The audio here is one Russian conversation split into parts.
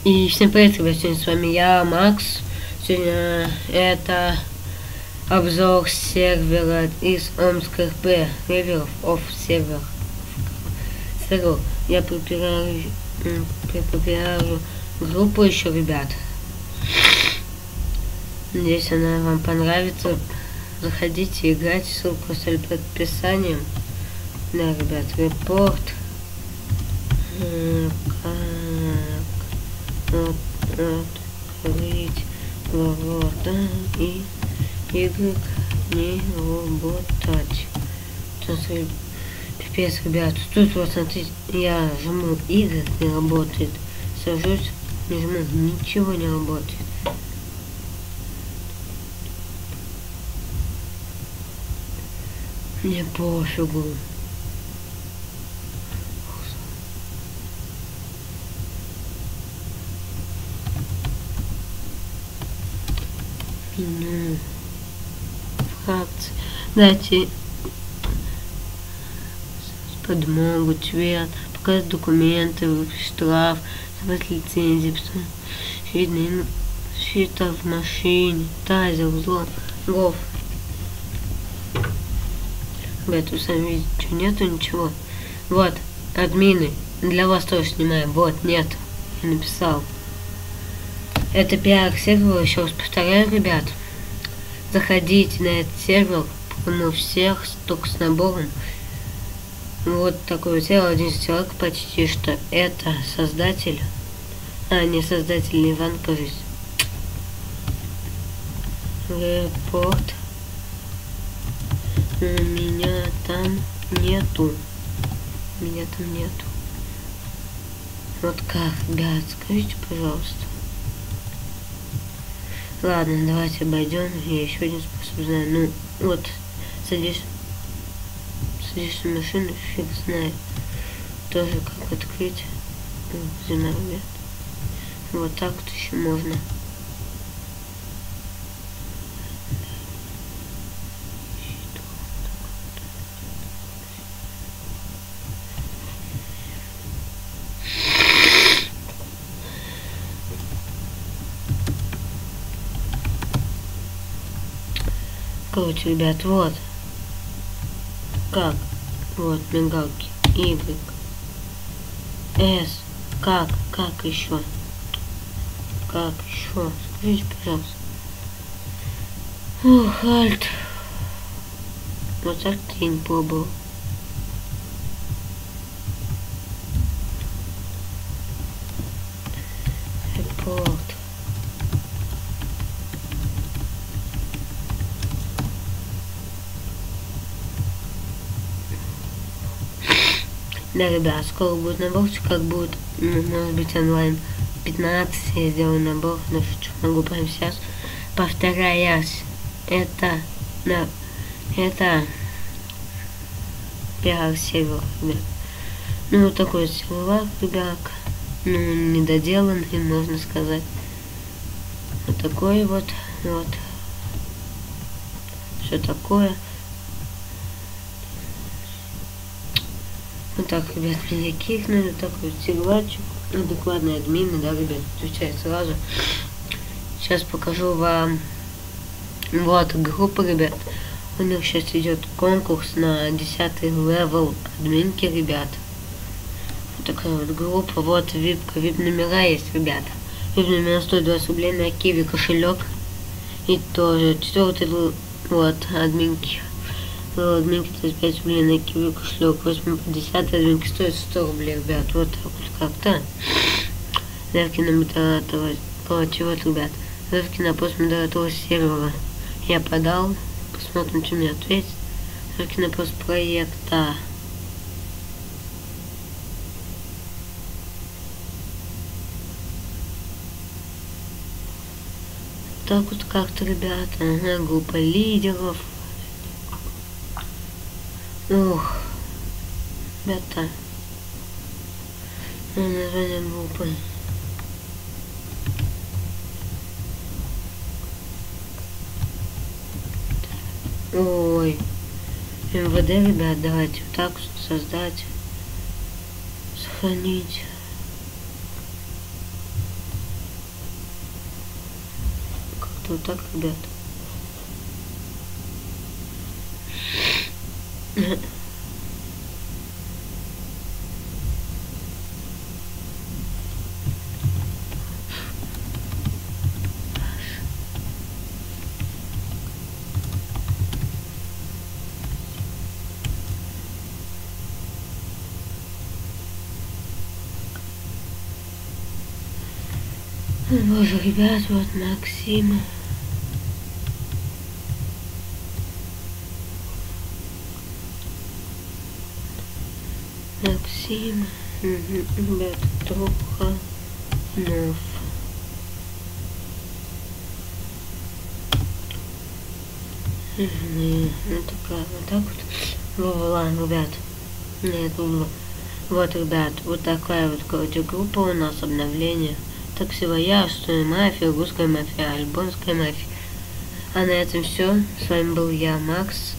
И всем привет, ребят, сегодня с вами я, Макс. Сегодня это обзор сервера из Омска РП, River of Server. Я препарирую группу еще, ребят. Надеюсь, она вам понравится. Заходите, играйте, ссылку оставлю под описанием. Да, ребят, репорт. Открыть ворота и игры не работать. Пипец, ребят, тут вот смотрите, я жму игры, не работает. Сажусь, не жму, ничего не работает. Мне пофигу. Меню. Фракции. Дайте подмогу, цвет, показать документы, штраф, собрать лицензии, щита в машине, тазер, взлом, гов. Ребята, вы сами видите, что нету ничего. Вот, админы, для вас тоже снимаем. Вот, нет, я написал. Это пиар-сервер, еще раз повторяю, ребят. Заходите на этот сервер, у всех, только с набором. Вот такой вот сервер, один человек почти что. Это создатель, не создатель, Иван, кажется. Репорт. Меня там нету. Меня там нету. Вот как, ребят, скажите, пожалуйста. Ладно, давайте обойдем. Я еще один способ знаю. Ну, вот, садишься в машину, фиг знает. Тоже как открыть. Зима, ребят. Вот так вот еще можно. Короче, ребят, вот как, вот мигалки, Y, S, как еще, скажите, пожалуйста. Ух, Alt, вот так я не пробовал. Репорт. Да, ребят, скоро будет наборчик, как будет, может быть, онлайн 15, я сделаю набор, но что могу прямо сейчас. Повторяюсь, это пиар-сервер, ребят. Ну, вот такой сервер, ребят, ну, недоделанный, можно сказать. Вот такой вот, все такое. Вот так, ребят, меня кикнули, такой сервачик, адекватные админы, да, ребят, отвечает сразу. Сейчас покажу вам, вот, группа, ребят, у них сейчас идет конкурс на 10-й левел админки, ребят. Вот такая вот группа, вот, випка, вип номера есть, ребята. Вип номера стоит 20 рублей на Киви кошелек. И тоже 4-й, вот, админки. Админки 35 рублей на Киви кошелек, 850 админки стоит 100 рублей, ребят, вот так вот как-то. Заявки на модератора, вот, ребят, заявки на пост модератора сервера я подал, посмотрим, что мне ответит. Заявки на пост проекта. Так вот как-то, ребята, ага, группа лидеров. Ух, ребята, название группы. Ой, МВД, ребят, давайте вот так создать, сохранить. как-то вот так, ребят. Боже, ребят, вот Максим. Максим. Ребят, Труханов. Ну такая, вот так вот. Ладно, ребят. Нет, вот, ребят, вот такая вот, короче, группа у нас, обновление. Так всего я, что и мафия, русская мафия, альбомская мафия. А на этом все. С вами был я, Макс.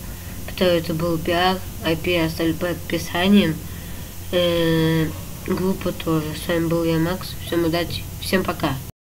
Второй это был пиар. IP оставлю под описанием. Группа тоже. С вами был я, Макс. Всем удачи. Всем пока.